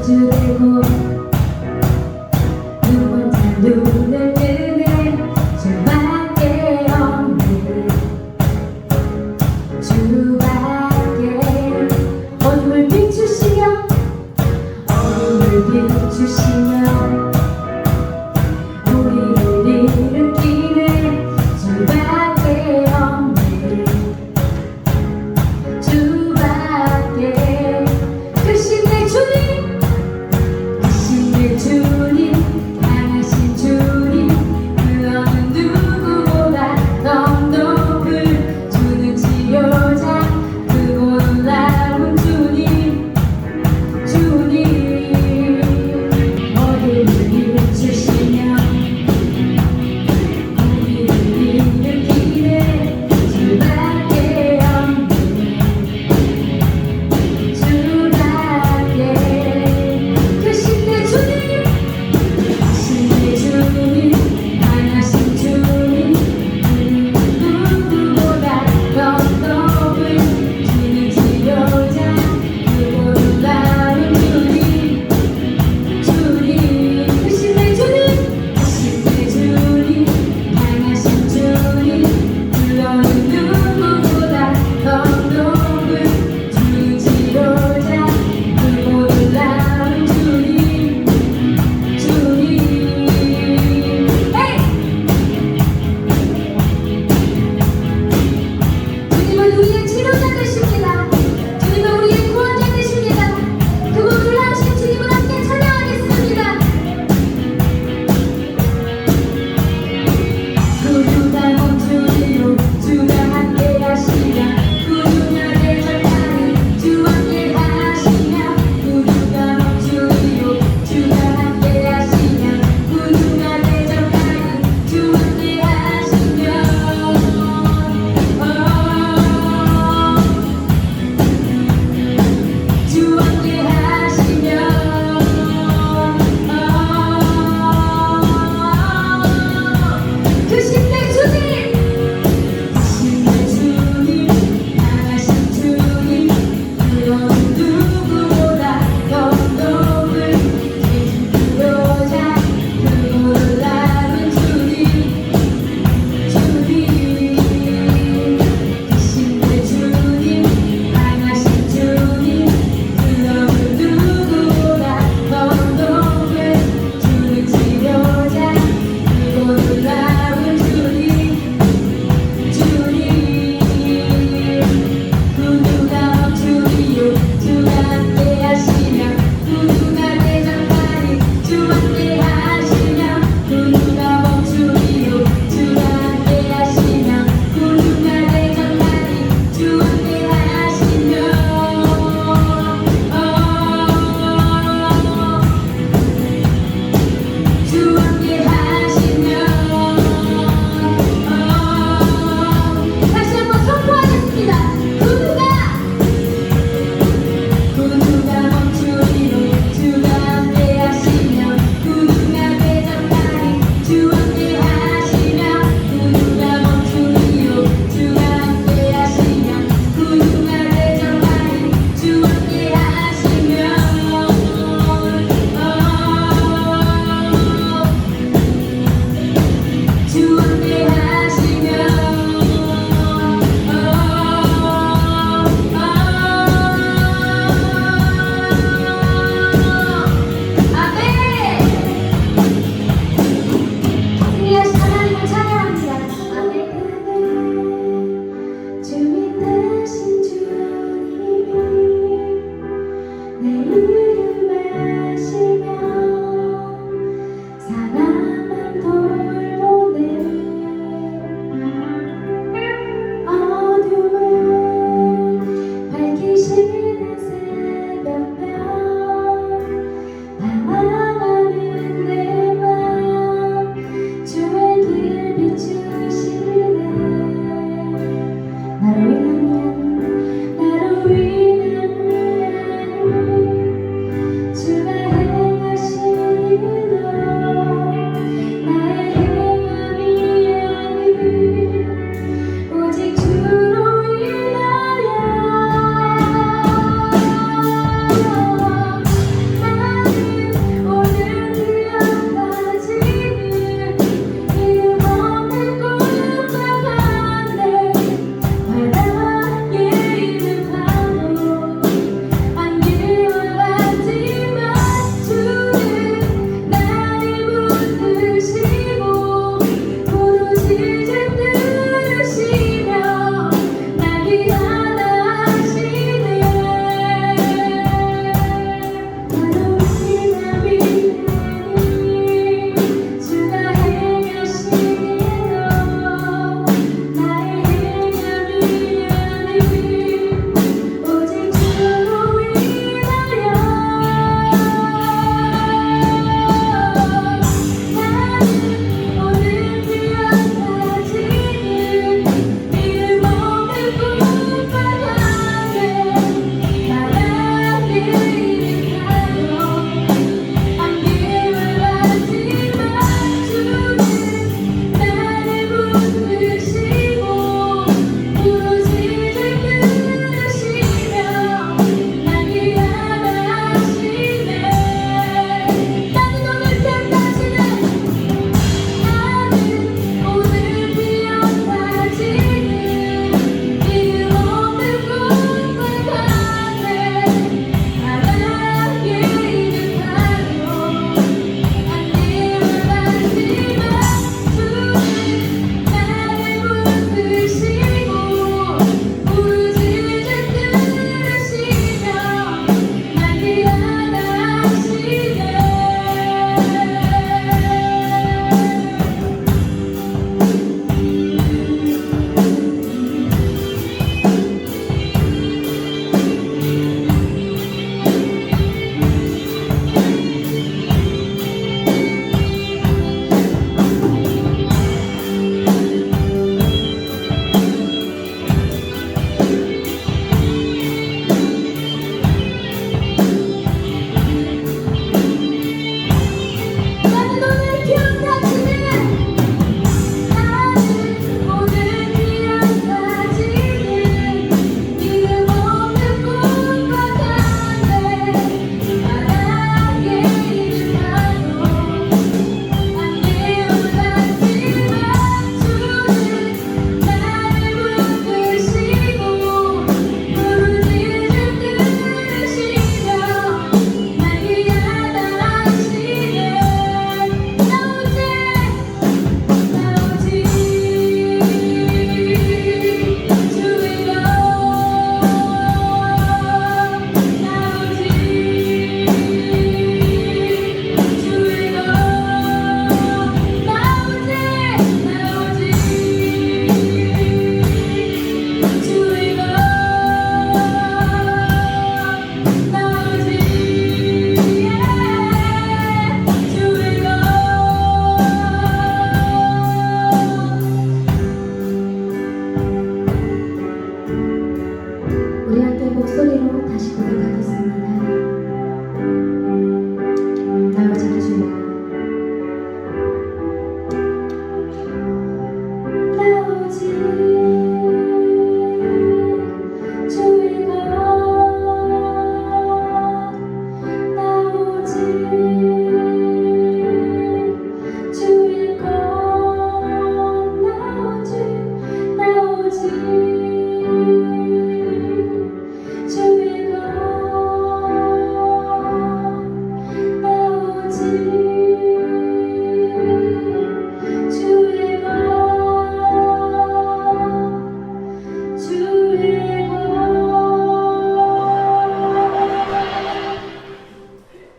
마주대고 눈먼 눈을 뜨는 수밖에 없는 주밖에 어둠을 비추시며 우리를 일으키는 주밖에 없는 주밖에 크신 내 주님 목소리로 다시 고백하겠습니다. 나오자 주여,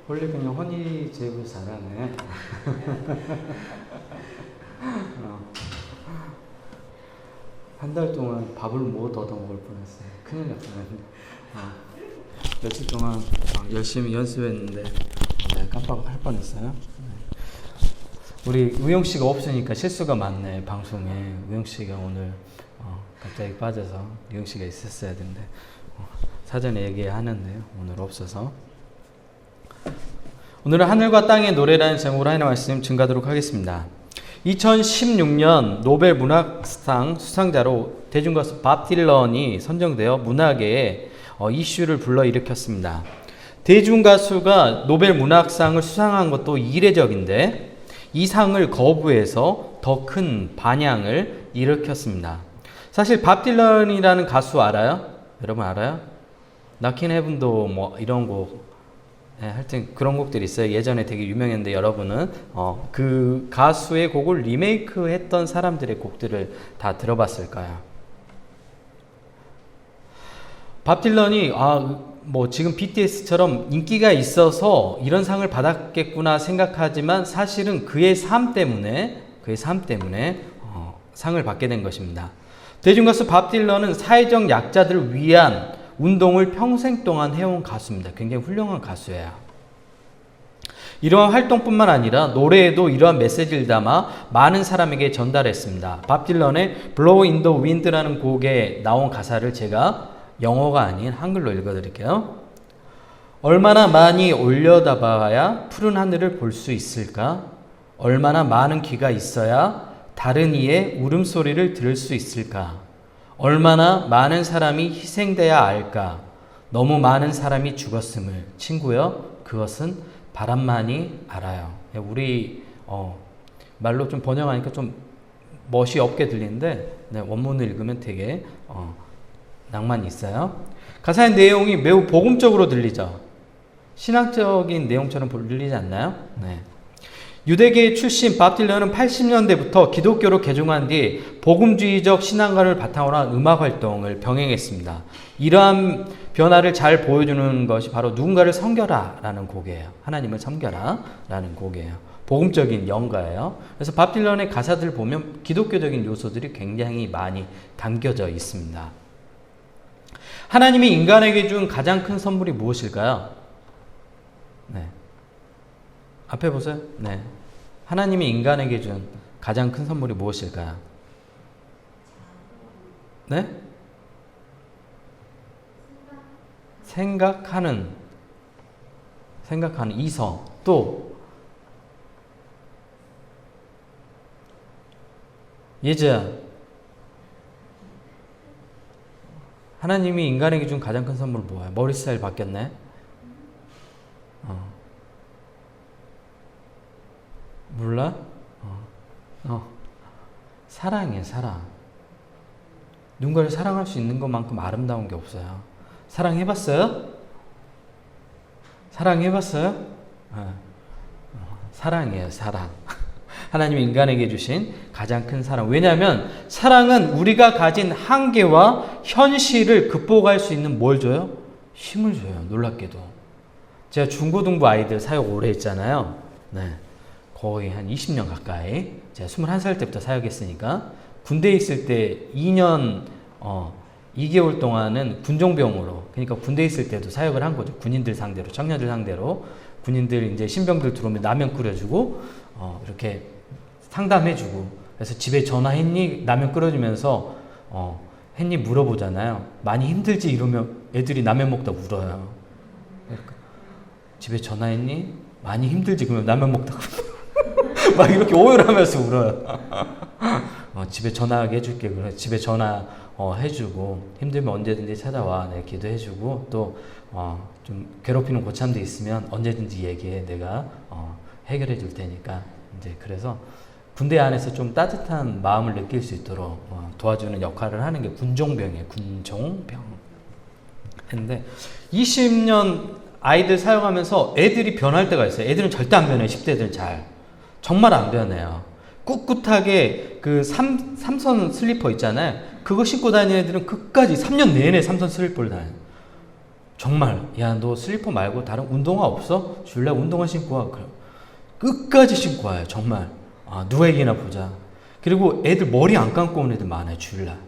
원래 그냥 허니 제부 잘하네. 한 달 동안 밥을 못 얻어 먹을 뻔했어요. 큰일 날 뻔했는데. 며칠 동안 열심히 연습했는데 깜빡할 뻔했어요. 우리 우영 씨가 없으니까 실수가 많네. 방송에 우영 씨가 오늘 갑자기 빠져서 우영 씨가 있었어야 되는데 사전에 얘기하는데요. 오늘 없어서. 오늘은 하늘과 땅의 노래라는 제목으로 하나님의 말씀 증가하도록 하겠습니다. 2016년 노벨 문학상 수상자로 대중가수 밥 딜런이 선정되어 문학계에 이슈를 불러일으켰습니다. 대중가수가 노벨 문학상을 수상한 것도 이례적인데 이 상을 거부해서 더 큰 반향을 일으켰습니다. 사실 밥 딜런이라는 가수 알아요? 여러분 알아요? Knockin' Heaven도 뭐 이런 곡, 하여튼 그런 곡들이 있어요. 예전에 되게 유명했는데 여러분은 그 가수의 곡을 리메이크 했던 사람들의 곡들을 다 들어봤을까요? 밥 딜런이 뭐 지금 BTS처럼 인기가 있어서 이런 상을 받았겠구나 생각하지만 사실은 그의 삶 때문에 상을 받게 된 것입니다. 대중가수 밥 딜런은 사회적 약자들을 위한 운동을 평생 동안 해온 가수입니다. 굉장히 훌륭한 가수예요. 이러한 활동뿐만 아니라 노래에도 이러한 메시지를 담아 많은 사람에게 전달했습니다. 밥 딜런의 Blow in the Wind라는 곡에 나온 가사를 제가 영어가 아닌 한글로 읽어드릴게요. 얼마나 많이 올려다봐야 푸른 하늘을 볼 수 있을까? 얼마나 많은 귀가 있어야 다른 이의 울음소리를 들을 수 있을까? 얼마나 많은 사람이 희생돼야 알까? 너무 많은 사람이 죽었음을. 친구여, 그것은 바람만이 알아요. 우리 말로 좀 번역하니까 좀 멋이 없게 들리는데 원문을 읽으면 되게 낭만이 있어요. 가사의 내용이 매우 복음적으로 들리죠. 신학적인 내용처럼 들리지 않나요? 네. 유대계 출신 밥 딜런은 80년대부터 기독교로 개종한 뒤 복음주의적 신앙관을 바탕으로 한 음악 활동을 병행했습니다. 이러한 변화를 잘 보여주는 것이 바로 누군가를 섬겨라 라는 곡이에요. 하나님을 섬겨라 라는 곡이에요. 복음적인 연가예요. 그래서 밥 딜런의 가사들 보면 기독교적인 요소들이 굉장히 많이 담겨져 있습니다. 하나님이 인간에게 준 가장 큰 선물이 무엇일까요? 네. 앞에 보세요. 네. 하나님이 인간에게 준 가장 큰 선물이 무엇일까요? 네? 생각하는 이성. 또 예지야, 하나님이 인간에게 준 가장 큰 선물은 뭐야? 머리 스타일 바뀌었네? 몰라? 사랑이에요, 사랑. 누군가를 사랑할 수 있는 것만큼 아름다운 게 없어요. 사랑해봤어요? 사랑해봤어요? 사랑이에요, 사랑. 하나님이 인간에게 주신 가장 큰 사랑. 왜냐하면 사랑은 우리가 가진 한계와 현실을 극복할 수 있는 뭘 줘요? 힘을 줘요, 놀랍게도. 제가 중고등부 아이들 사역 오래 했잖아요. 네. 거의 한 20년 가까이. 제가 21살 때부터 사역했으니까 군대에 있을 때 2년 2개월 동안은 군종병으로, 그러니까 군대에 있을 때도 사역을 한 거죠. 군인들 상대로, 청년들 상대로. 군인들 이제 신병들 들어오면 라면 끓여주고 이렇게 상담해주고, 그래서 집에 전화했니? 라면 끓여주면서 했니? 물어보잖아요. 많이 힘들지? 이러면 애들이 라면 먹다 울어요. 그러니까 집에 전화했니? 많이 힘들지? 그러면 라면 먹다가 막 이렇게 오열하면서 울어요. 집에 전화하게 해줄게. 그래 집에 전화 해주고 힘들면 언제든지 찾아와. 내가 기도해주고 또 좀 괴롭히는 고참도 있으면 언제든지 얘기해. 내가 해결해 줄 테니까. 이제 그래서 군대 안에서 좀 따뜻한 마음을 느낄 수 있도록 도와주는 역할을 하는 게 군종병이에요. 군종병. 했는데 20년 아이들 사용하면서 애들이 변할 때가 있어요. 애들은 절대 안 변해요. 10대들 잘. 정말 안 변해요. 꿋꿋하게 그 삼선 슬리퍼 있잖아요. 그거 신고 다니는 애들은 끝까지 3년 내내 삼선 슬리퍼를 다녀요. 정말 야 너 슬리퍼 말고 다른 운동화 없어? 줄래? 운동화 신고 와. 그래. 끝까지 신고 와요. 정말. 누가 이기나 보자. 그리고 애들 머리 안 감고 온 애들 많아요. 주일날.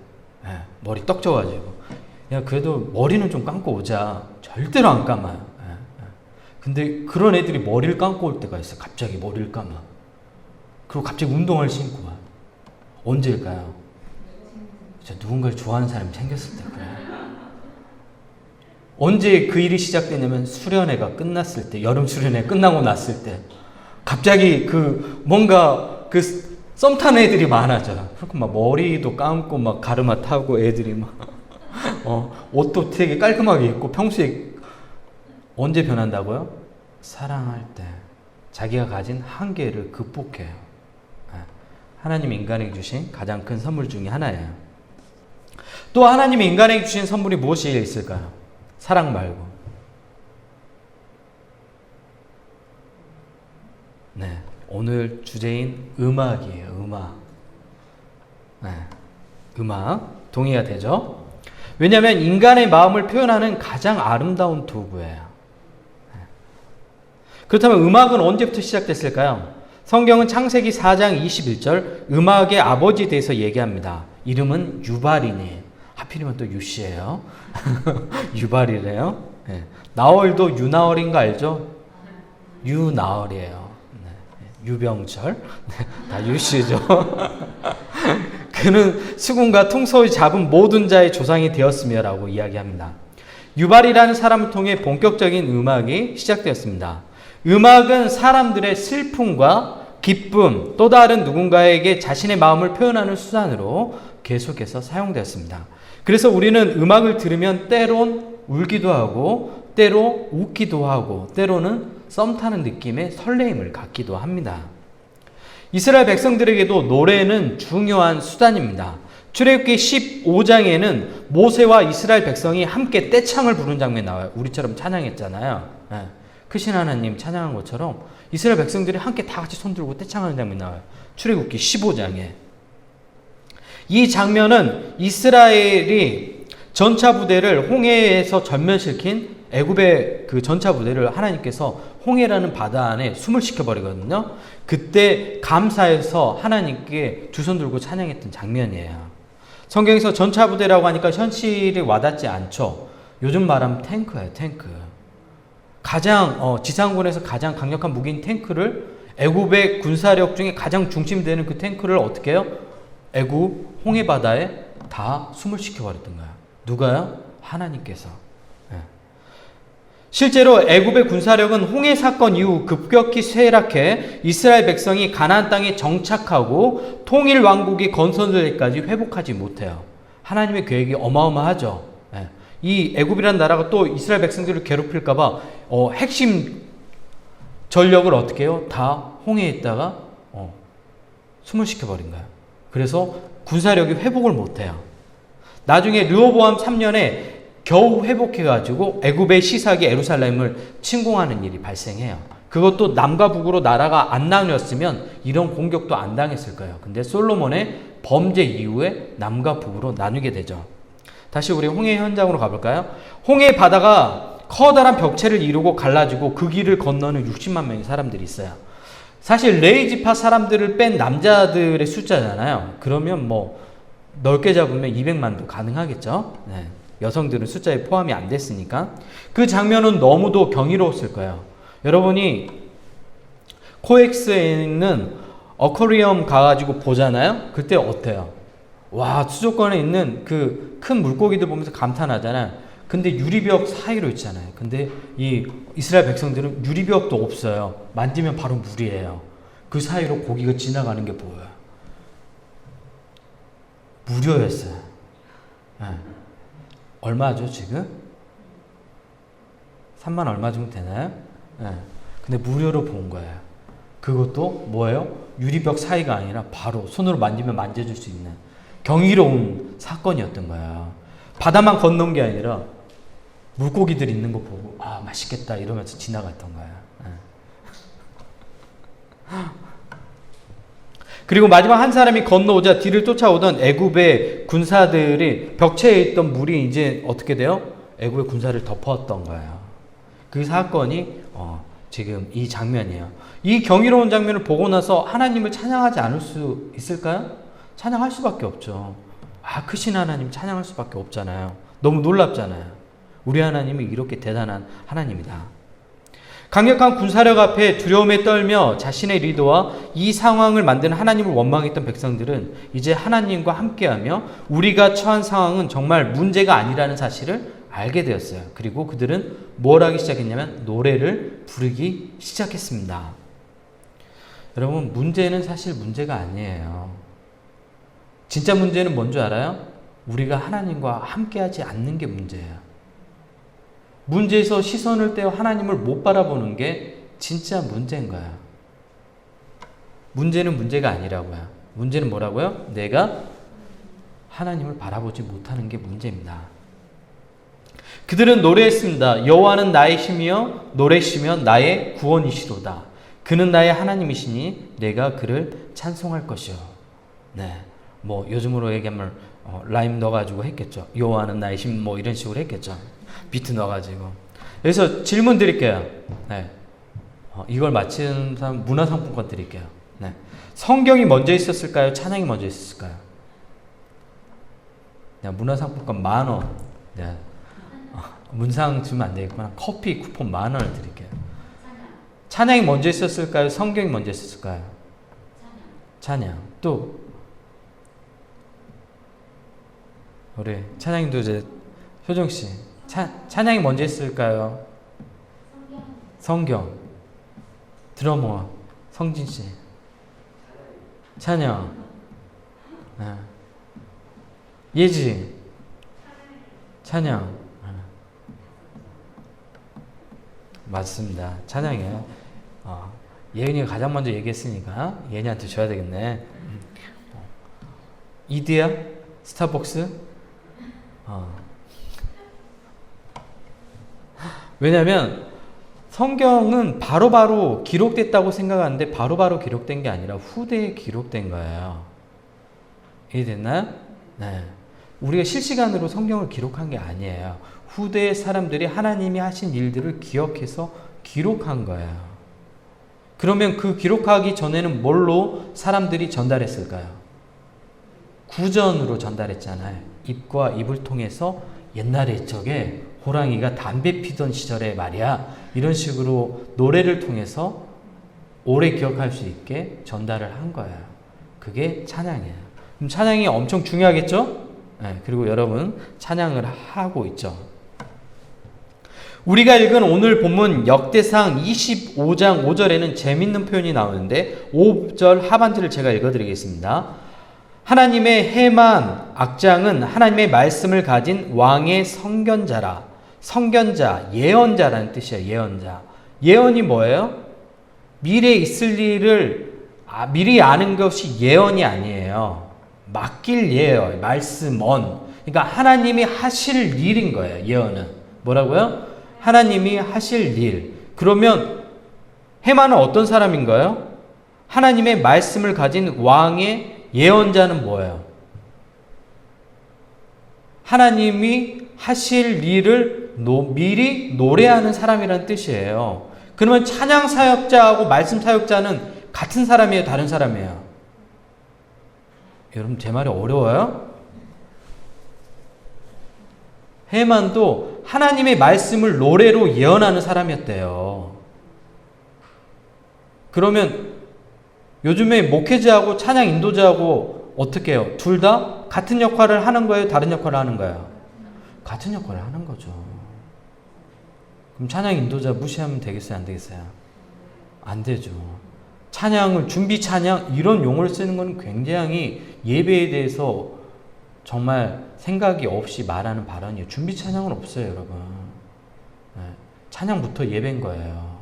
예, 머리 떡 져가지고. 야 그래도 머리는 좀 감고 오자. 절대로 안 감아요. 예, 예. 근데 그런 애들이 머리를 감고 올 때가 있어. 갑자기 머리를 감아. 그리고 갑자기 운동화를 신고 와. 언제일까요? 진짜 누군가를 좋아하는 사람이 생겼을 때 그래. 언제 그 일이 시작되냐면 수련회가 끝났을 때, 여름 수련회 끝나고 났을 때 갑자기 그 뭔가 그 썸 타는 애들이 많아져. 그렇고 막 머리도 감고 막 가르마 타고 애들이 막 옷도 되게 깔끔하게 입고 평소에 언제 변한다고요? 사랑할 때 자기가 가진 한계를 극복해요. 하나님 인간에게 주신 가장 큰 선물 중에 하나예요. 또 하나님이 인간에게 주신 선물이 무엇이 있을까요? 사랑 말고. 네, 오늘 주제인 음악이에요. 음악. 네, 음악 동의가 되죠? 왜냐하면 인간의 마음을 표현하는 가장 아름다운 도구예요. 네. 그렇다면 음악은 언제부터 시작됐을까요? 성경은 창세기 4장 21절 음악의 아버지에 대해서 얘기합니다. 이름은 유발이니. 하필이면 또 유씨예요. 유발이래요. 네. 나월도 유나월인 거 알죠? 유나월이에요. 네. 유병철. 네. 다 유씨죠. 그는 수군과 통소를 잡은 모든 자의 조상이 되었으며 라고 이야기합니다. 유발이라는 사람을 통해 본격적인 음악이 시작되었습니다. 음악은 사람들의 슬픔과 기쁨, 또 다른 누군가에게 자신의 마음을 표현하는 수단으로 계속해서 사용되었습니다. 그래서 우리는 음악을 들으면 때론 울기도 하고 때로 웃기도 하고 때로는 썸 타는 느낌의 설레임을 갖기도 합니다. 이스라엘 백성들에게도 노래는 중요한 수단입니다. 출애굽기 15장에는 모세와 이스라엘 백성이 함께 떼창을 부른 장면이 나와요. 우리처럼 찬양했잖아요. 네. 크신 하나님 찬양한 것처럼 이스라엘 백성들이 함께 다 같이 손들고 떼창하는 장면이 나와요. 출애굽기 15장에. 이 장면은 이스라엘이 전차 부대를 홍해에서 전면시킨 애굽의 그 전차 부대를 하나님께서 홍해라는 바다 안에 숨을 시켜버리거든요. 그때 감사해서 하나님께 두 손 들고 찬양했던 장면이에요. 성경에서 전차 부대라고 하니까 현실이 와닿지 않죠. 요즘 말하면 탱크예요. 탱크. 가장 지상군에서 가장 강력한 무기인 탱크를 애굽의 군사력 중에 가장 중심되는 그 탱크를 어떻게 해요? 애굽 홍해 바다에 다 숨을 시켜버렸던 거야. 누가요? 하나님께서. 네. 실제로 애굽의 군사력은 홍해 사건 이후 급격히 쇠락해 이스라엘 백성이 가나안 땅에 정착하고 통일 왕국이 건설될 때까지 회복하지 못해요. 하나님의 계획이 어마어마하죠. 네. 이 애굽이라는 나라가 또 이스라엘 백성들을 괴롭힐까봐 핵심 전력을 어떻게 해요? 다 홍해에다가 숨을 시켜버린 거예요. 그래서 군사력이 회복을 못해요. 나중에 르호보암 3년에 겨우 회복해가지고 애굽의 시사기 예루살렘을 침공하는 일이 발생해요. 그것도 남과 북으로 나라가 안 나뉘었으면 이런 공격도 안 당했을 거예요. 근데 솔로몬의 범죄 이후에 남과 북으로 나누게 되죠. 다시 우리 홍해 현장으로 가볼까요? 홍해 바다가 커다란 벽체를 이루고 갈라지고 그 길을 건너는 60만 명의 사람들이 있어요. 사실 레이지파 사람들을 뺀 남자들의 숫자잖아요. 그러면 뭐 넓게 잡으면 200만도 가능하겠죠. 네. 여성들은 숫자에 포함이 안 됐으니까. 그 장면은 너무도 경이로웠을 거예요. 여러분이 코엑스에 있는 어쿠리엄 가가지고 보잖아요. 그때 어때요? 와, 수족관에 있는 그 큰 물고기들 보면서 감탄하잖아요. 근데 유리벽 사이로 있잖아요. 근데 이 이스라엘 백성들은 유리벽도 없어요. 만지면 바로 물이에요. 그 사이로 고기가 지나가는 게 보여요. 무료였어요. 네. 얼마죠 지금? 3만 얼마 정도 되나요? 네. 근데 무료로 본 거예요. 그것도 뭐예요? 유리벽 사이가 아니라 바로 손으로 만지면 만져줄 수 있는 경이로운 사건이었던 거야. 바다만 건넌 게 아니라 물고기들 있는 거 보고 아 맛있겠다 이러면서 지나갔던 거야. 네. 그리고 마지막 한 사람이 건너오자 뒤를 쫓아오던 애굽의 군사들이 벽체에 있던 물이 이제 어떻게 돼요? 애굽의 군사를 덮었던 거예요. 그 사건이 지금 이 장면이에요. 이 경이로운 장면을 보고 나서 하나님을 찬양하지 않을 수 있을까요? 찬양할 수밖에 없죠. 아, 크신 하나님 찬양할 수밖에 없잖아요. 너무 놀랍잖아요. 우리 하나님이 이렇게 대단한 하나님이다. 강력한 군사력 앞에 두려움에 떨며 자신의 리더와 이 상황을 만든 하나님을 원망했던 백성들은 이제 하나님과 함께하며 우리가 처한 상황은 정말 문제가 아니라는 사실을 알게 되었어요. 그리고 그들은 뭘 하기 시작했냐면 노래를 부르기 시작했습니다. 여러분, 문제는 사실 문제가 아니에요. 진짜 문제는 뭔지 알아요? 우리가 하나님과 함께하지 않는 게 문제예요. 문제에서 시선을 떼어 하나님을 못 바라보는 게 진짜 문제인 거야. 문제는 문제가 아니라고요. 문제는 뭐라고요? 내가 하나님을 바라보지 못하는 게 문제입니다. 그들은 노래했습니다. 여호와는 나의 힘이여 노래시며 나의 구원이시로다. 그는 나의 하나님이시니 내가 그를 찬송할 것이요. 네, 뭐 요즘으로 얘기하면 라임 넣어가지고 했겠죠. 여호와는 나의 힘 뭐 이런 식으로 했겠죠. 비트 넣어가지고. 그래서 질문 드릴게요. 네. 이걸 맞히는 사람 문화상품권 드릴게요. 네. 성경이 먼저 있었을까요? 찬양이 먼저 있었을까요? 네, 문화상품권 10,000원. 네. 문상 주면 안 되겠구나. 커피 쿠폰 10,000원을 드릴게요. 찬양이 먼저 있었을까요? 성경이 먼저 있었을까요? 찬양. 또 우리 찬양도 이제 효정 씨. 찬양이 먼저 있을까요? 성경. 드러머 성진 씨. 찬양. 네. 예지. 찬양. 맞습니다. 찬양이에요. 예은이가 가장 먼저 얘기했으니까 예은이한테 줘야 되겠네. 이디야? 스타벅스? 왜냐면 성경은 바로바로 기록됐다고 생각하는데 바로바로 기록된 게 아니라 후대에 기록된 거예요. 이해됐나요? 네. 우리가 실시간으로 성경을 기록한 게 아니에요. 후대의 사람들이 하나님이 하신 일들을 기억해서 기록한 거예요. 그러면 그 기록하기 전에는 뭘로 사람들이 전달했을까요? 구전으로 전달했잖아요. 입과 입을 통해서 옛날에 저게 호랑이가 담배 피던 시절에 말이야. 이런 식으로 노래를 통해서 오래 기억할 수 있게 전달을 한 거예요. 그게 찬양이에요. 그럼 찬양이 엄청 중요하겠죠? 네, 그리고 여러분 찬양을 하고 있죠. 우리가 읽은 오늘 본문 역대상 25장 5절에는 재밌는 표현이 나오는데 5절 하반절을 제가 읽어드리겠습니다. 하나님의 해만 악장은 하나님의 말씀을 가진 왕의 선견자라. 선견자, 예언자라는 뜻이에요. 예언자. 예언이 뭐예요? 미래에 있을 일을 미리 아는 것이 예언이 아니에요. 맡길 예언, 말씀, 그러니까 하나님이 하실 일인 거예요. 예언은. 뭐라고요? 하나님이 하실 일. 그러면 해만은 어떤 사람인가요? 하나님의 말씀을 가진 왕의 예언자는 뭐예요? 하나님이 하실 일을 미리 노래하는 사람이라는 뜻이에요. 그러면 찬양 사역자하고 말씀 사역자는 같은 사람이에요? 다른 사람이에요? 여러분 제 말이 어려워요? 해만도 하나님의 말씀을 노래로 예언하는 사람이었대요. 그러면 요즘에 목회자하고 찬양 인도자하고 어떻게 해요? 둘 다 같은 역할을 하는 거예요? 다른 역할을 하는 거예요? 같은 역할을 하는 거죠. 그럼 찬양 인도자 무시하면 되겠어요? 안 되겠어요? 안 되죠. 찬양을, 준비 찬양, 이런 용어를 쓰는 건 굉장히 예배에 대해서 정말 생각이 없이 말하는 발언이에요. 준비 찬양은 없어요, 여러분. 네. 찬양부터 예배인 거예요.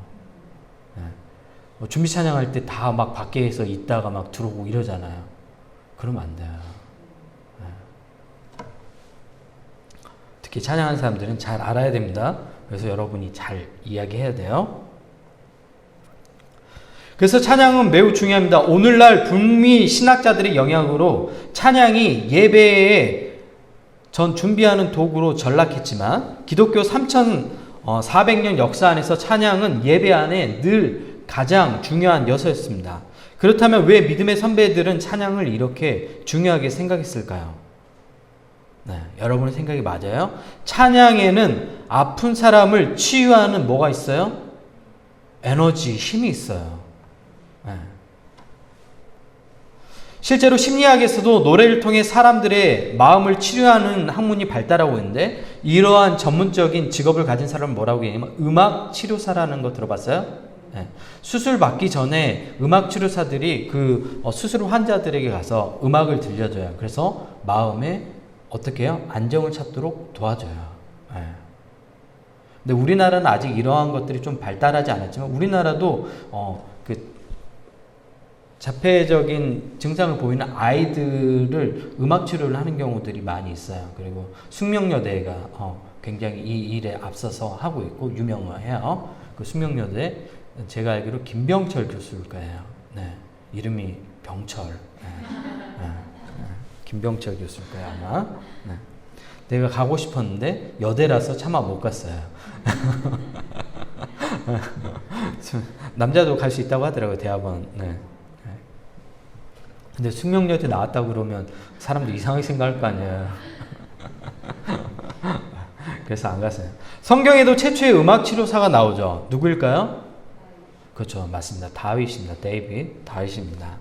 네. 준비 찬양할 때 다 막 밖에서 있다가 막 들어오고 이러잖아요. 그러면 안 돼요. 네. 특히 찬양하는 사람들은 잘 알아야 됩니다. 그래서 여러분이 잘 이야기해야 돼요. 그래서 찬양은 매우 중요합니다. 오늘날 북미 신학자들의 영향으로 찬양이 예배에 전 준비하는 도구로 전락했지만 기독교 3,400년 역사 안에서 찬양은 예배 안에 늘 가장 중요한 요소였습니다. 그렇다면 왜 믿음의 선배들은 찬양을 이렇게 중요하게 생각했을까요? 네, 여러분의 생각이 맞아요. 찬양에는 아픈 사람을 치유하는 뭐가 있어요? 에너지, 힘이 있어요. 네. 실제로 심리학에서도 노래를 통해 사람들의 마음을 치료하는 학문이 발달하고 있는데 이러한 전문적인 직업을 가진 사람을 뭐라고 얘기하냐면 음악 치료사라는 거 들어봤어요? 네. 수술 받기 전에 음악 치료사들이 그 수술 환자들에게 가서 음악을 들려줘요. 그래서 마음에 어떻게 해요? 안정을 찾도록 도와줘요. 네. 근데 우리나라는 아직 이러한 것들이 좀 발달하지 않았지만 우리나라도 그 자폐적인 증상을 보이는 아이들을 음악 치료를 하는 경우들이 많이 있어요. 그리고 숙명여대가 굉장히 이 일에 앞서서 하고 있고 유명해요. 그 숙명여대 제가 알기로 김병철 교수일 거예요. 네, 이름이 병철. 네. 네. 김병철 교수일 거예요 아마. 네. 내가 가고 싶었는데 여대라서 차마 못 갔어요. 남자도 갈 수 있다고 하더라고요 대학원. 네. 근데 숙명여대 나왔다고 그러면 사람들 이상하게 생각할 거 아니에요. 그래서 안 갔어요. 성경에도 최초의 음악 치료사가 나오죠. 누구일까요? 그렇죠. 맞습니다. 다윗입니다. 다윗입니다.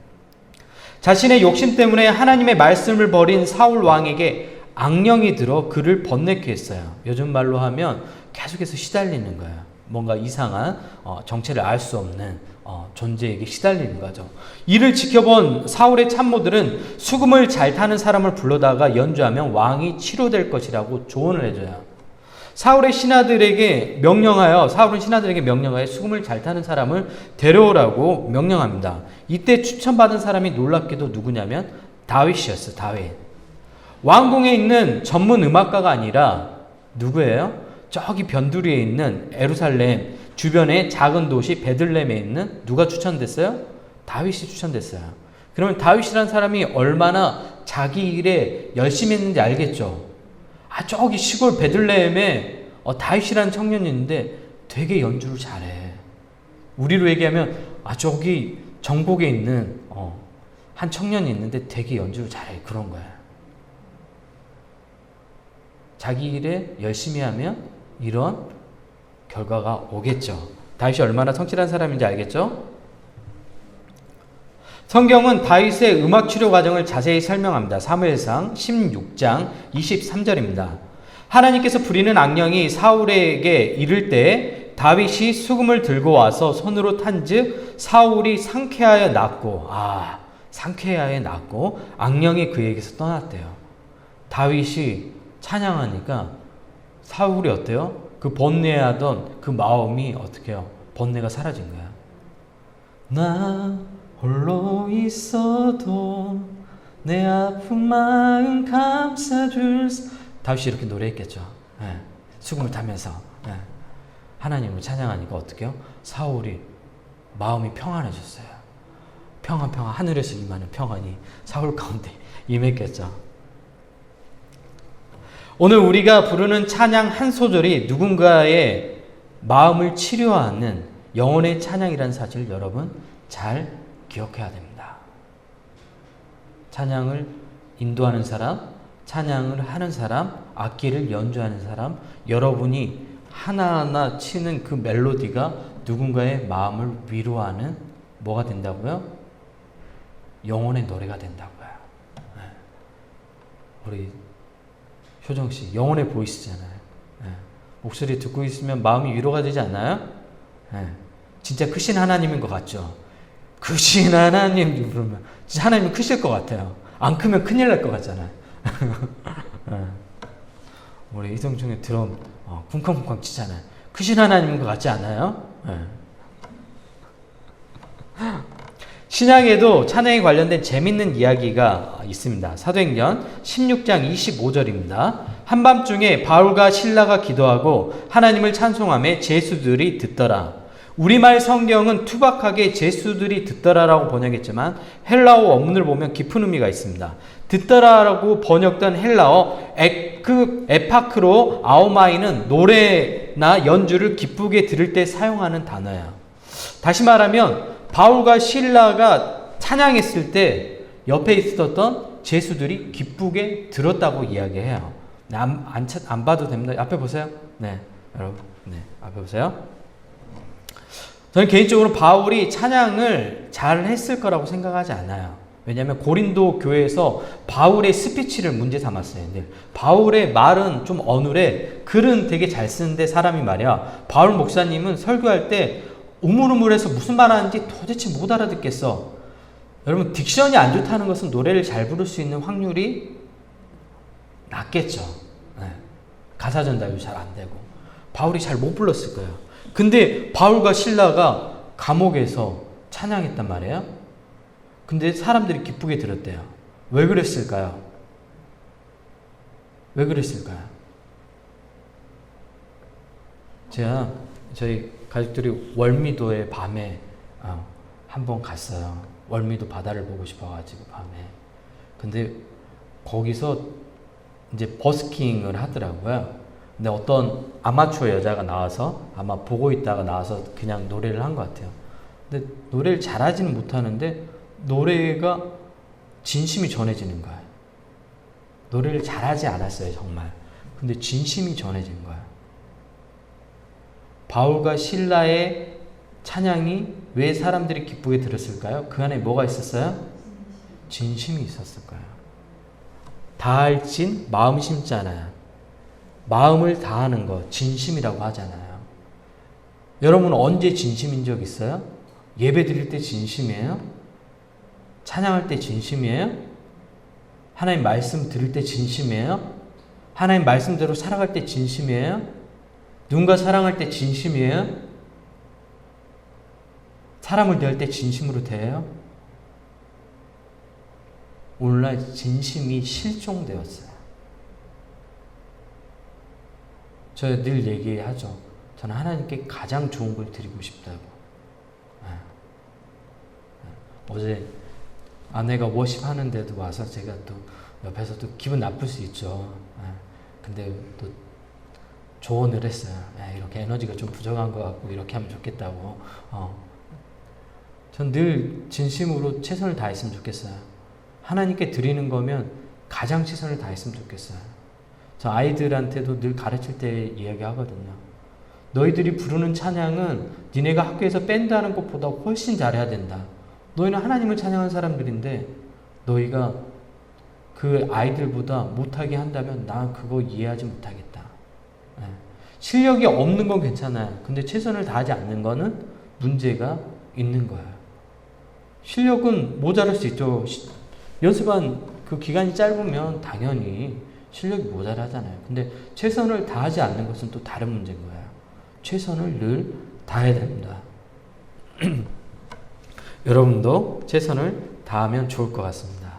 자신의 욕심 때문에 하나님의 말씀을 버린 사울 왕에게 악령이 들어 그를 번뇌케 했어요. 요즘 말로 하면 계속해서 시달리는 거예요. 뭔가 이상한 정체를 알 수 없는 존재에게 시달리는 거죠. 이를 지켜본 사울의 참모들은 수금을 잘 타는 사람을 불러다가 연주하면 왕이 치료될 것이라고 조언을 해줘요. 사울은 신하들에게 명령하여 수금을 잘 타는 사람을 데려오라고 명령합니다. 이때 추천받은 사람이 놀랍게도 누구냐면 다윗이었어요. 다윗. 왕궁에 있는 전문 음악가가 아니라 누구예요? 저기 변두리에 있는 예루살렘 주변의 작은 도시 베들레헴에 있는 누가 추천됐어요? 다윗이 추천됐어요. 그러면 다윗이라는 사람이 얼마나 자기 일에 열심히 했는지 알겠죠? 저기 시골 베들레헴에 다윗이라는 청년이 있는데 되게 연주를 잘해. 우리로 얘기하면 저기 정복에 있는 한 청년이 있는데 되게 연주를 잘해. 그런 거야. 자기 일에 열심히 하면 이런 결과가 오겠죠. 다윗이 얼마나 성실한 사람인지 알겠죠? 성경은 다윗의 음악 치료 과정을 자세히 설명합니다. 사무엘상 16장 23절입니다. 하나님께서 부리는 악령이 사울에게 이를 때 다윗이 수금을 들고 와서 손으로 탄즉 사울이 상쾌하여 낫고 악령이 그에게서 떠났대요. 다윗이 찬양하니까 사울이 어때요? 그 번뇌하던 그 마음이 어떻게 해요? 번뇌가 사라진 거야. 나 홀로 있어도 내 아픈 마음 감싸줄 다윗이 이렇게 노래했겠죠. 네. 수금을 타면서 하나님을 찬양하니까 어떻게 해요? 사울이 마음이 평안해졌어요. 평안 하늘에서 임하는 평안이 사울 가운데 임했겠죠. 오늘 우리가 부르는 찬양 한 소절이 누군가의 마음을 치료하는 영혼의 찬양이라는 사실을 여러분 잘 기억해야 됩니다. 찬양을 인도하는 사람, 찬양을 하는 사람, 악기를 연주하는 사람, 여러분이 하나하나 치는 그 멜로디가 누군가의 마음을 위로하는 뭐가 된다고요? 영혼의 노래가 된다고요. 우리 효정 씨, 영혼의 보이스잖아요. 예. 목소리 듣고 있으면 마음이 위로가 되지 않나요? 예. 진짜 크신 하나님인 것 같죠? 크신 하나님, 그러면 진짜 하나님은 크실 것 같아요. 안 크면 큰일 날 것 같잖아요. 예. 우리 이성중에 드럼 쿵쾅쿵쾅 치잖아요. 크신 하나님인 것 같지 않아요? 예. 신약에도 찬양에 관련된 재밌는 이야기가 있습니다. 사도행전 16장 25절입니다. 한밤중에 바울과 실라가 기도하고 하나님을 찬송하며 제수들이 듣더라. 우리말 성경은 투박하게 제수들이 듣더라라고 번역했지만 헬라어 원문을 보면 깊은 의미가 있습니다. 듣더라라고 번역된 헬라어 에파크로 아오마이는 노래나 연주를 기쁘게 들을 때 사용하는 단어예요. 다시 말하면 바울과 실라가 찬양했을 때 옆에 있었던 제수들이 기쁘게 들었다고 이야기해요. 안 봐도 됩니다. 앞에 보세요. 네, 여러분. 네, 앞에 보세요. 저는 개인적으로 바울이 찬양을 잘 했을 거라고 생각하지 않아요. 왜냐하면 고린도 교회에서 바울의 스피치를 문제 삼았어요. 근데 바울의 말은 좀 어눌해. 글은 되게 잘 쓰는데 사람이 말이야. 바울 목사님은 설교할 때 우물우물해서 무슨 말 하는지 도대체 못 알아듣겠어. 여러분, 딕션이 안 좋다는 것은 노래를 잘 부를 수 있는 확률이 낮겠죠. 네. 가사 전달도 잘 안 되고. 바울이 잘 못 불렀을 거예요. 근데 바울과 실라가 감옥에서 찬양했단 말이에요. 근데 사람들이 기쁘게 들었대요. 왜 그랬을까요? 왜 그랬을까요? 저희 가족들이 월미도에 밤에 한번 갔어요. 월미도 바다를 보고 싶어가지고 밤에. 근데 거기서 이제 버스킹을 하더라고요. 근데 어떤 아마추어 여자가 나와서 아마 보고 있다가 나와서 그냥 노래를 한 것 같아요. 근데 노래를 잘하지는 못하는데 노래가 진심이 전해지는 거예요. 노래를 잘하지 않았어요, 정말. 근데 진심이 전해진 거예요. 바울과 실라의 찬양이 왜 사람들이 기쁘게 들었을까요? 그 안에 뭐가 있었어요? 진심이 있었을 거예요. 다할 진 마음 심잖아요. 마음을 다하는 거 진심이라고 하잖아요. 여러분 언제 진심인 적 있어요? 예배 드릴 때 진심이에요? 찬양할 때 진심이에요? 하나님 말씀 들을 때 진심이에요? 하나님 말씀대로 살아갈 때 진심이에요? 누군가 사랑할 때 진심이에요? 사람을 대할 때 진심으로 대해요? 오늘날 진심이 실종되었어요. 제가 늘 얘기하죠. 저는 하나님께 가장 좋은 걸 드리고 싶다고. 어제 아내가 워십 하는데도 와서 제가 또 옆에서 또 기분 나쁠 수 있죠. 근데 또 조언을 했어요. 이렇게 에너지가 좀 부족한 것 같고 이렇게 하면 좋겠다고. 전 늘 진심으로 최선을 다했으면 좋겠어요. 하나님께 드리는 거면 가장 최선을 다했으면 좋겠어요. 저 아이들한테도 늘 가르칠 때 이야기하거든요. 너희들이 부르는 찬양은 니네가 학교에서 밴드 하는 것보다 훨씬 잘해야 된다. 너희는 하나님을 찬양하는 사람들인데 너희가 그 아이들보다 못하게 한다면 난 그거 이해하지 못하겠다. 실력이 없는 건 괜찮아요. 근데 최선을 다하지 않는 거는 문제가 있는 거예요. 실력은 모자랄 수 있죠. 연습한 그 기간이 짧으면 당연히 실력이 모자라잖아요. 근데 최선을 다하지 않는 것은 또 다른 문제인 거예요. 최선을 늘 다해야 됩니다. 여러분도 최선을 다하면 좋을 것 같습니다.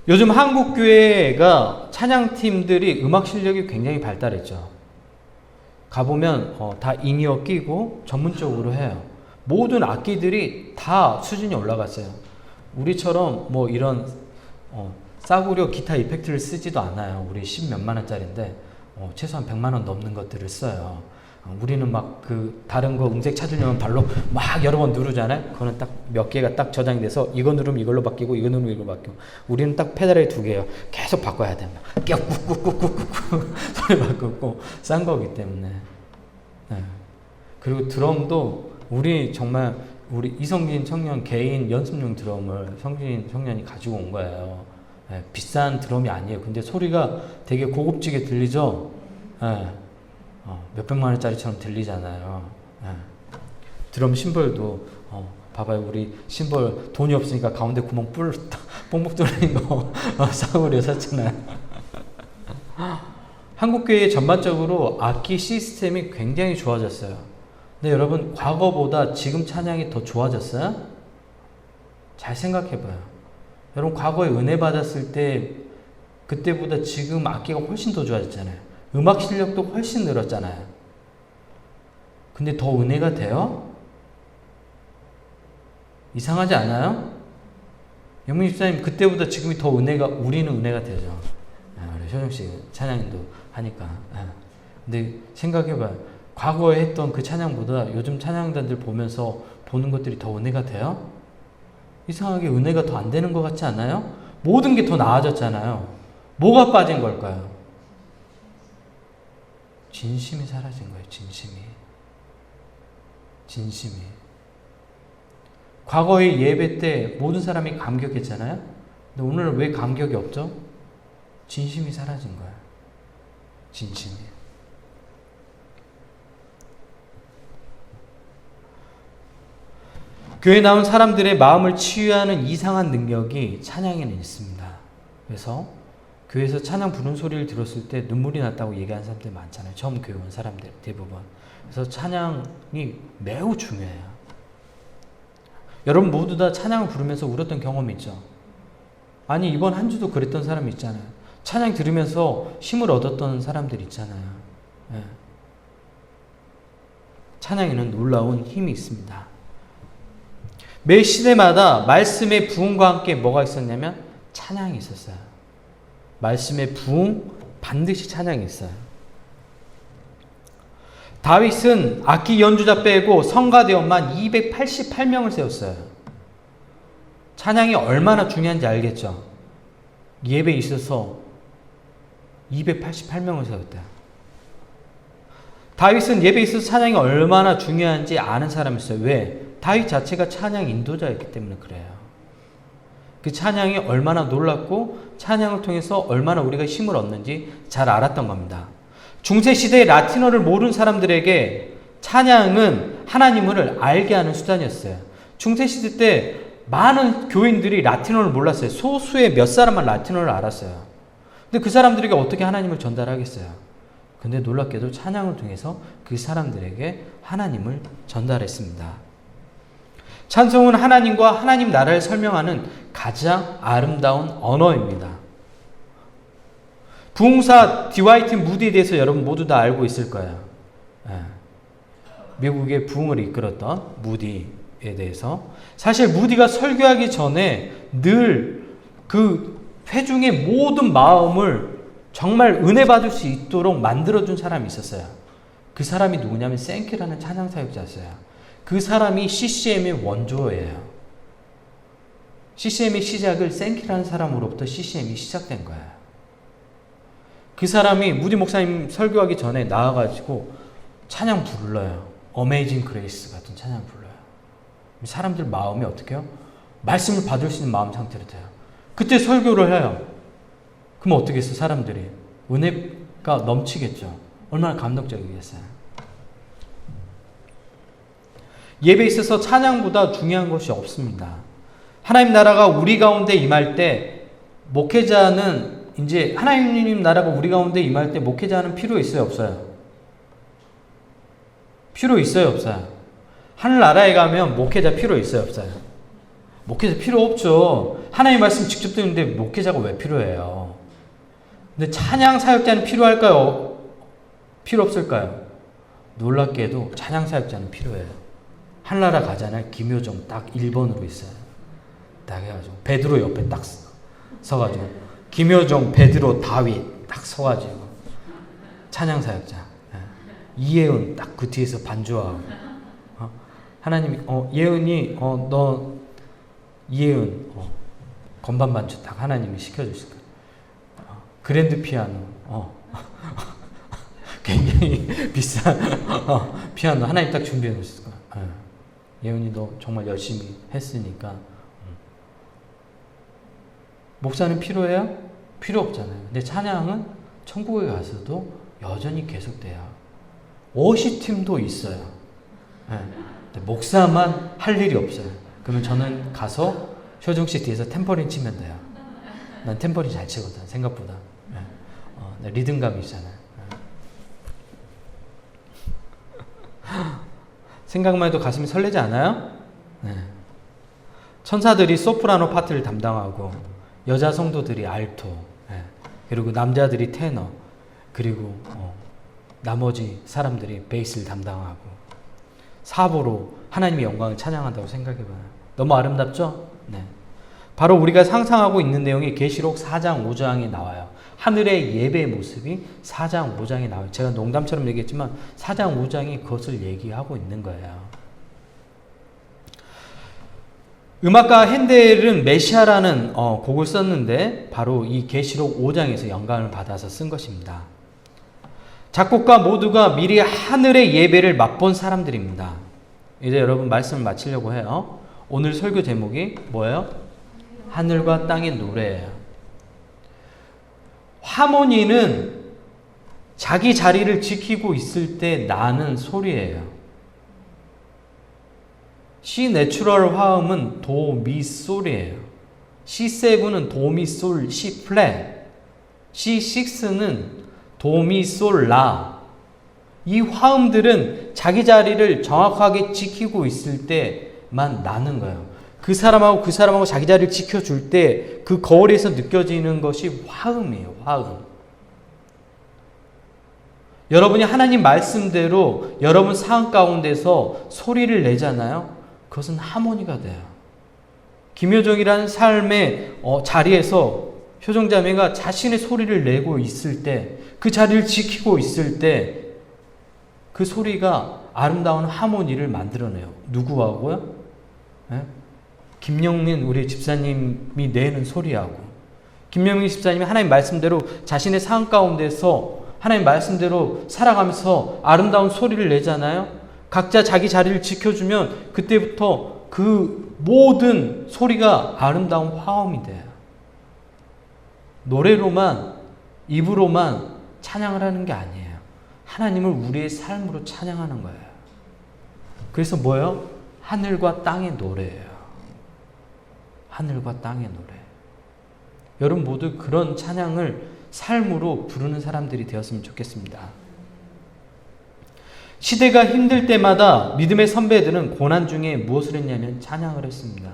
요즘 한국 교회가 찬양팀들이 음악 실력이 굉장히 발달했죠. 가보면 다 인이어 끼고 전문적으로 해요. 모든 악기들이 다 수준이 올라갔어요. 우리처럼 뭐 이런 싸구려 기타 이펙트를 쓰지도 않아요. 우리 10몇만 원짜리인데 최소한 100만 원 넘는 것들을 써요. 우리는 막 그 다른 거 음색 찾으려면 발로 막 여러 번 누르잖아요. 그거는 딱 몇 개가 딱 저장이 돼서 이거 누르면 이걸로 바뀌고 이거 누르면 이걸로 바뀌고. 우리는 딱 페달이 2개예요. 계속 바꿔야 됩니다. 꾹꾹꾹꾹꾹꾹 소리 바꾸고 싼 거기 때문에. 네. 그리고 드럼도 우리 정말 우리 이성진 청년 개인 연습용 드럼을 성진 청년이 가지고 온 거예요. 비싼 드럼이 아니에요. 근데 소리가 되게 고급지게 들리죠? 몇백만 원짜리처럼 들리잖아요. 드럼 심벌도 봐봐요. 우리 심벌 돈이 없으니까 가운데 구멍 뽕뽕 뚫린 거 싸구려 샀잖아요. 한국교회 전반적으로 악기 시스템이 굉장히 좋아졌어요. 근데 여러분 과거보다 지금 찬양이 더 좋아졌어요? 잘 생각해봐요. 여러분 과거에 은혜 받았을 때 그때보다 지금 악기가 훨씬 더 좋아졌잖아요. 음악 실력도 훨씬 늘었잖아요. 근데 더 은혜가 돼요? 이상하지 않아요? 영민 집사님 그때보다 지금이 더 우리는 은혜가 되죠. 우리 효정씨 찬양도 하니까. 근데 생각해봐요. 과거에 했던 그 찬양보다 요즘 찬양단들 보면서 보는 것들이 더 은혜가 돼요? 이상하게 은혜가 더 안 되는 것 같지 않아요? 모든 게 더 나아졌잖아요. 뭐가 빠진 걸까요? 진심이 사라진 거예요. 진심이. 과거의 예배 때 모든 사람이 감격했잖아요. 근데 오늘은 왜 감격이 없죠? 진심이 사라진 거예요. 진심이. 교회에 나온 사람들의 마음을 치유하는 이상한 능력이 찬양에는 있습니다. 그래서 교회에서 찬양 부르는 소리를 들었을 때 눈물이 났다고 얘기하는 사람들이 많잖아요. 처음 교회 온 사람들 대부분. 그래서 찬양이 매우 중요해요. 여러분 모두 다 찬양을 부르면서 울었던 경험이 있죠. 아니 이번 한 주도 그랬던 사람이 있잖아요. 찬양 들으면서 힘을 얻었던 사람들 있잖아요. 찬양에는 놀라운 힘이 있습니다. 매 시대마다 말씀의 부흥과 함께 뭐가 있었냐면 찬양이 있었어요. 말씀의 부흥 반드시 찬양이 있어요. 다윗은 악기 연주자 빼고 성가대원만 288명을 세웠어요. 찬양이 얼마나 중요한지 알겠죠? 예배에 있어서 288명을 세웠대요. 다윗은 예배에 있어서 찬양이 얼마나 중요한지 아는 사람이 있어요. 왜? 다윗 자체가 찬양 인도자였기 때문에 그래요. 그 찬양이 얼마나 놀랍고 찬양을 통해서 얼마나 우리가 힘을 얻는지 잘 알았던 겁니다. 중세시대의 라틴어를 모르는 사람들에게 찬양은 하나님을 알게 하는 수단이었어요. 중세시대 때 많은 교인들이 라틴어를 몰랐어요. 소수의 몇 사람만 라틴어를 알았어요. 근데 그 사람들에게 어떻게 하나님을 전달하겠어요? 근데 놀랍게도 찬양을 통해서 그 사람들에게 하나님을 전달했습니다. 찬송은 하나님과 하나님 나라를 설명하는 가장 아름다운 언어입니다. 부흥사 디와이트 무디에 대해서 여러분 모두 다 알고 있을 거예요. 미국의 부흥을 이끌었던 무디에 대해서. 사실 무디가 설교하기 전에 늘 그 회중의 모든 마음을 정말 은혜 받을 수 있도록 만들어준 사람이 있었어요. 그 사람이 누구냐면 생키라는 찬양 사역자였어요. 그 사람이 CCM의 원조예요. CCM의 시작을 생키라는 사람으로부터 CCM이 시작된 거예요. 그 사람이 무디 목사님 설교하기 전에 나와가지고 찬양 불러요. Amazing Grace 같은 찬양 불러요. 사람들 마음이 어떻게 해요? 말씀을 받을 수 있는 마음 상태로 돼요. 그때 설교를 해요. 그럼 어떻게 했어? 사람들이 은혜가 넘치겠죠. 얼마나 감동적이겠어요. 예배에 있어서 찬양보다 중요한 것이 없습니다. 하나님 나라가 우리 가운데 임할 때 목회자는 이제 하나님 나라가 우리 가운데 임할 때 목회자는 필요 있어요? 없어요? 필요 있어요? 없어요? 하늘나라에 가면 목회자 필요 있어요? 없어요? 목회자 필요 없죠. 하나님 말씀 직접 듣는데 목회자가 왜 필요해요? 근데 찬양 사역자는 필요할까요? 필요 없을까요? 놀랍게도 찬양 사역자는 필요해요. 하늘나라 가잖아요. 김효정 딱 1번으로 있어요. 딱 해가지고 베드로 옆에 딱 서가지고 김효정, 베드로, 다윗 딱 서가지고 찬양 사역자. 이예은 딱 그 뒤에서 반주하고 하나님이 예은이 너 이예은 건반 반주 딱 하나님이 시켜주실 거예요. 그랜드 피아노 굉장히 비싼 피아노 하나님 딱 준비해 놓으실 거예요. 예은이 너 정말 열심히 했으니까 목사는 필요해요? 필요 없잖아요. 근데 찬양은 천국에 가서도 여전히 계속돼요. 워시팀도 있어요. 네. 목사만 할 일이 없어요. 그러면 저는 가서 효정씨 뒤에서 탬버린 치면 돼요. 난 탬버린 잘 치거든, 생각보다. 네. 리듬감이 있잖아요. 생각만 해도 가슴이 설레지 않아요? 네. 천사들이 소프라노 파트를 담당하고 여자 성도들이 알토, 네. 그리고 남자들이 테너, 그리고 나머지 사람들이 베이스를 담당하고 사보로 하나님의 영광을 찬양한다고 생각해봐요. 너무 아름답죠? 네. 바로 우리가 상상하고 있는 내용이 계시록 4장 5장에 나와요. 하늘의 예배의 모습이 4장 5장에 나와요. 제가 농담처럼 얘기했지만 4장 5장이 그것을 얘기하고 있는 거예요. 음악가 핸델은 메시아라는 곡을 썼는데 바로 이 계시록 5장에서 영감을 받아서 쓴 것입니다. 작곡가 모두가 미리 하늘의 예배를 맛본 사람들입니다. 이제 여러분 말씀을 마치려고 해요. 오늘 설교 제목이 뭐예요? 하늘과 땅의 노래예요. 하모니는 자기 자리를 지키고 있을 때 나는 소리예요. C 내추럴 화음은 도, 미, 솔이에요. C7은 도, 미, 솔, C 플랫. C6는 도, 미, 솔, 라. 이 화음들은 자기 자리를 정확하게 지키고 있을 때만 나는 거예요. 그 사람하고 자기 자리를 지켜줄 때 그 거울에서 느껴지는 것이 화음이에요. 화음. 여러분이 하나님 말씀대로 여러분 상황 가운데서 소리를 내잖아요. 그것은 하모니가 돼요. 김효정이라는 삶의 자리에서 효정자매가 자신의 소리를 내고 있을 때, 그 자리를 지키고 있을 때 그 소리가 아름다운 하모니를 만들어내요. 누구하고요? 네? 김영민 우리 집사님이 내는 소리하고, 김영민 집사님이 하나님 말씀대로 자신의 상황 가운데서 하나님 말씀대로 살아가면서 아름다운 소리를 내잖아요. 각자 자기 자리를 지켜주면 그때부터 그 모든 소리가 아름다운 화음이 돼요. 노래로만, 입으로만 찬양을 하는 게 아니에요. 하나님을 우리의 삶으로 찬양하는 거예요. 그래서 뭐예요? 하늘과 땅의 노래예요. 하늘과 땅의 노래. 여러분 모두 그런 찬양을 삶으로 부르는 사람들이 되었으면 좋겠습니다. 시대가 힘들 때마다 믿음의 선배들은 고난 중에 무엇을 했냐면 찬양을 했습니다.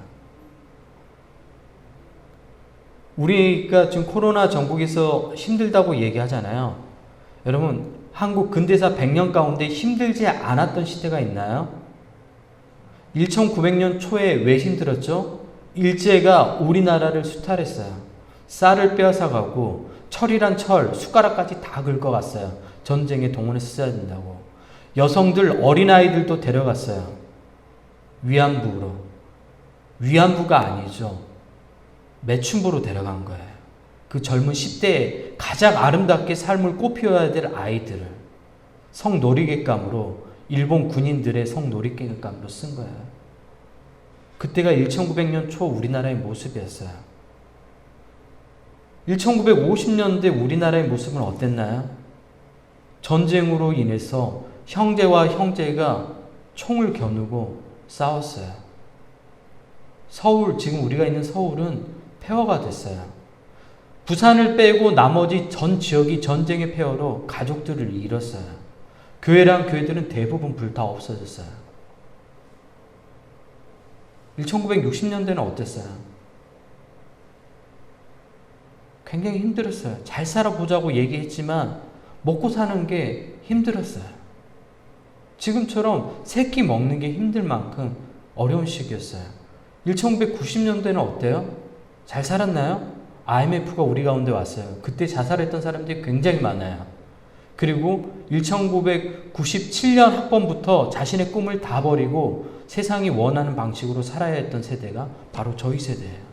우리가 지금 코로나 정국에서 힘들다고 얘기하잖아요. 여러분, 한국 근대사 100년 가운데 힘들지 않았던 시대가 있나요? 1900년 초에 왜 힘들었죠? 일제가 우리나라를 수탈했어요. 쌀을 빼앗아가고 철이란 철, 숟가락까지 다 긁어갔어요. 전쟁에 동원해서 써야 된다고. 여성들, 어린아이들도 데려갔어요. 위안부로. 위안부가 아니죠. 매춘부로 데려간 거예요. 그 젊은 10대에 가장 아름답게 삶을 꽃피워야 될 아이들을 성놀이객감으로, 일본 군인들의 성놀이객감으로 쓴 거예요. 그때가 1900년 초 우리나라의 모습이었어요. 1950년대 우리나라의 모습은 어땠나요? 전쟁으로 인해서 형제와 형제가 총을 겨누고 싸웠어요. 서울, 지금 우리가 있는 서울은 폐허가 됐어요. 부산을 빼고 나머지 전 지역이 전쟁의 폐허로 가족들을 잃었어요. 교회랑 교회들은 대부분 불타 없어졌어요. 1960년대는 어땠어요? 굉장히 힘들었어요. 잘 살아보자고 얘기했지만 먹고 사는 게 힘들었어요. 지금처럼 세 끼 먹는 게 힘들 만큼 어려운 시기였어요. 1990년대는 어때요? 잘 살았나요? IMF가 우리 가운데 왔어요. 그때 자살했던 사람들이 굉장히 많아요. 그리고 1997년 학번부터 자신의 꿈을 다 버리고 세상이 원하는 방식으로 살아야 했던 세대가 바로 저희 세대예요.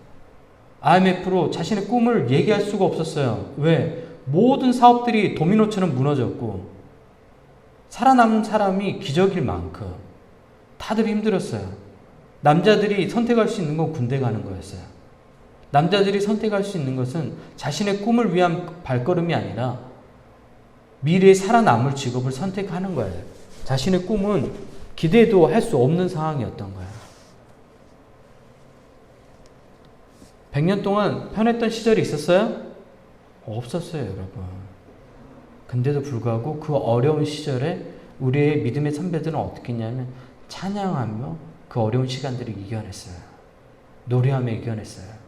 IMF로 자신의 꿈을 얘기할 수가 없었어요. 왜? 모든 사업들이 도미노처럼 무너졌고 살아남은 사람이 기적일 만큼 다들 힘들었어요. 남자들이 선택할 수 있는 건 군대 가는 거였어요. 남자들이 선택할 수 있는 것은 자신의 꿈을 위한 발걸음이 아니라 미래에 살아남을 직업을 선택하는 거예요. 자신의 꿈은 기대도 할 수 없는 상황이었던 거예요. 100년 동안 편했던 시절이 있었어요? 없었어요, 여러분. 근데도 불구하고 그 어려운 시절에 우리의 믿음의 선배들은 어떻게 했냐면 찬양하며 그 어려운 시간들을 이겨냈어요. 노래하며 이겨냈어요.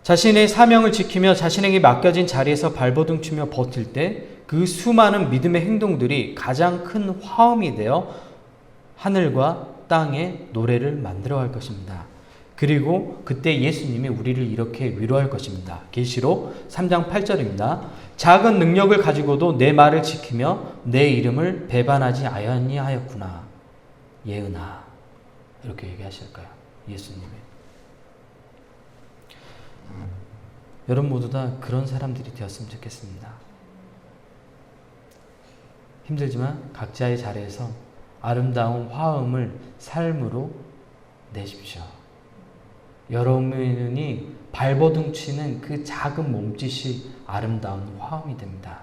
자신의 사명을 지키며 자신에게 맡겨진 자리에서 발버둥 치며 버틸 때 그 수많은 믿음의 행동들이 가장 큰 화음이 되어 하늘과 땅에 노래를 만들어갈 것입니다. 그리고 그때 예수님이 우리를 이렇게 위로할 것입니다. 계시록 3장 8절입니다. 작은 능력을 가지고도 내 말을 지키며 내 이름을 배반하지 아니하였구나. 예은아. 이렇게 얘기하실 거예요. 예수님이. 여러분 모두 다 그런 사람들이 되었으면 좋겠습니다. 힘들지만 각자의 자리에서 아름다운 화음을 삶으로 내십시오. 여러분이 발버둥 치는 그 작은 몸짓이 아름다운 화음이 됩니다.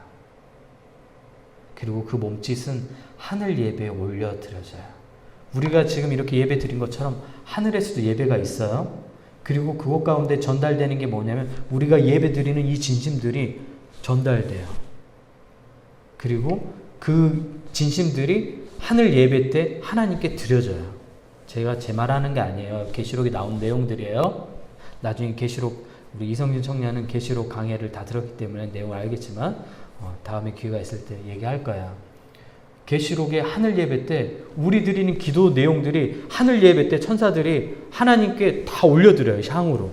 그리고 그 몸짓은 하늘 예배에 올려드려져요. 우리가 지금 이렇게 예배 드린 것처럼 하늘에서도 예배가 있어요. 그리고 그것 가운데 전달되는 게 뭐냐면 우리가 예배 드리는 이 진심들이 전달돼요. 그리고 그 진심들이 하늘 예배 때 하나님께 드려져요. 제가 제 말하는 게 아니에요. 계시록에 나온 내용들이에요. 나중에 계시록 우리 이성준 청년은 계시록 강해를 다 들었기 때문에 내용을 알겠지만 다음에 기회가 있을 때 얘기할 거야. 계시록의 하늘 예배 때 우리 드리는 기도 내용들이 하늘 예배 때 천사들이 하나님께 다 올려드려요. 향으로.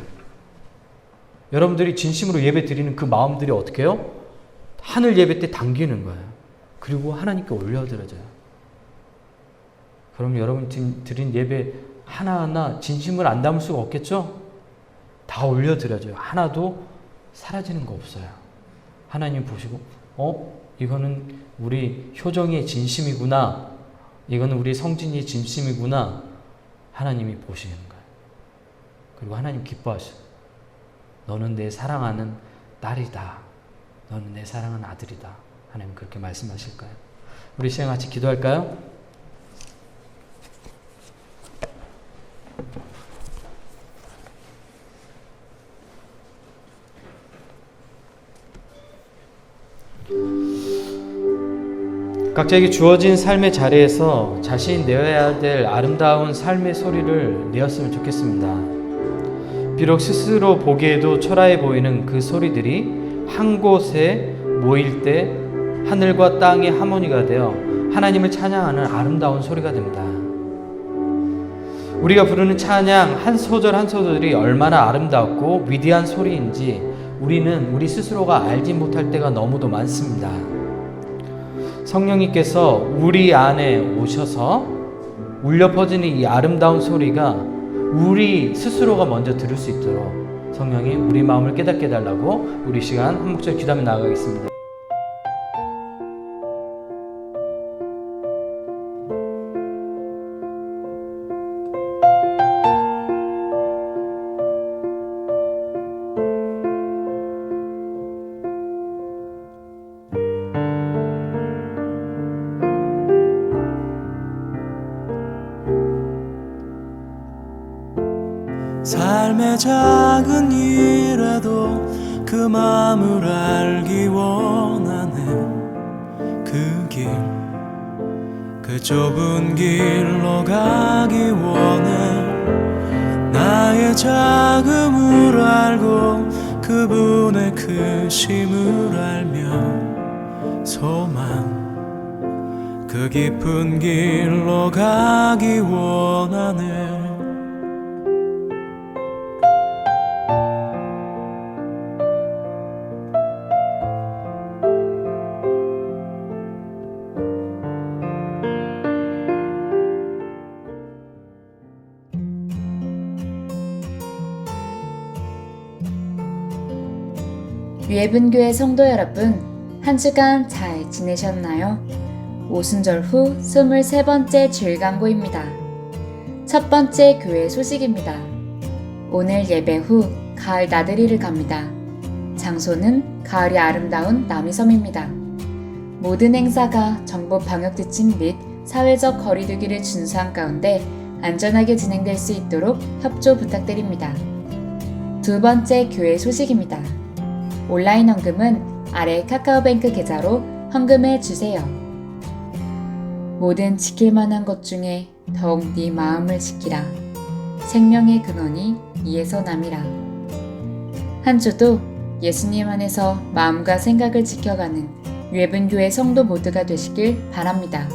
여러분들이 진심으로 예배 드리는 그 마음들이 어떻게 해요? 하늘 예배 때 당기는 거예요. 그리고 하나님께 올려드려져요. 그럼 여러분 드린 예배 하나하나 진심을 안 담을 수가 없겠죠? 다 올려드려져요. 하나도 사라지는 거 없어요. 하나님 보시고 이거는 우리 효정이의 진심이구나. 이거는 우리 성진이의 진심이구나. 하나님이 보시는 거예요. 그리고 하나님 기뻐하셔요. 너는 내 사랑하는 딸이다. 너는 내 사랑하는 아들이다. 하나님 그렇게 말씀하실 거예요. 우리 시간 같이 기도할까요? 각자에게 주어진 삶의 자리에서 자신이 내어야 될 아름다운 삶의 소리를 내었으면 좋겠습니다. 비록 스스로 보기에도 초라해 보이는 그 소리들이 한 곳에 모일 때 하늘과 땅의 하모니가 되어 하나님을 찬양하는 아름다운 소리가 됩니다. 우리가 부르는 찬양 한 소절 한 소절이 얼마나 아름답고 위대한 소리인지 우리 스스로가 알지 못할 때가 너무도 많습니다. 성령님께서 우리 안에 오셔서 울려 퍼지는 이 아름다운 소리가 우리 스스로가 먼저 들을 수 있도록 성령이 우리 마음을 깨닫게 해달라고 우리 시간 한 목소리 기도하며 나아가겠습니다. 삶의 작은 일에도 그 마음을 알기 원하네. 그 길, 그 좁은 길로 가기 원해. 나의 작음을 알고 그분의 크심을 알며 소망, 그 깊은 길로 가기 원하네. 유해분교회 성도 여러분, 한 주간 잘 지내셨나요? 오순절 후 23번째 주일 강구입니다. 첫 번째 교회 소식입니다. 오늘 예배 후 가을 나들이를 갑니다. 장소는 가을이 아름다운 남이섬입니다. 모든 행사가 정부 방역 지침 및 사회적 거리두기를 준수한 가운데 안전하게 진행될 수 있도록 협조 부탁드립니다. 두 번째 교회 소식입니다. 온라인 헌금은 아래 카카오뱅크 계좌로 헌금해 주세요. 모든 지킬 만한 것 중에 더욱 네 마음을 지키라. 생명의 근원이 이에서 남이라. 한 주도 예수님 안에서 마음과 생각을 지켜가는 유해분교회 성도 모두가 되시길 바랍니다.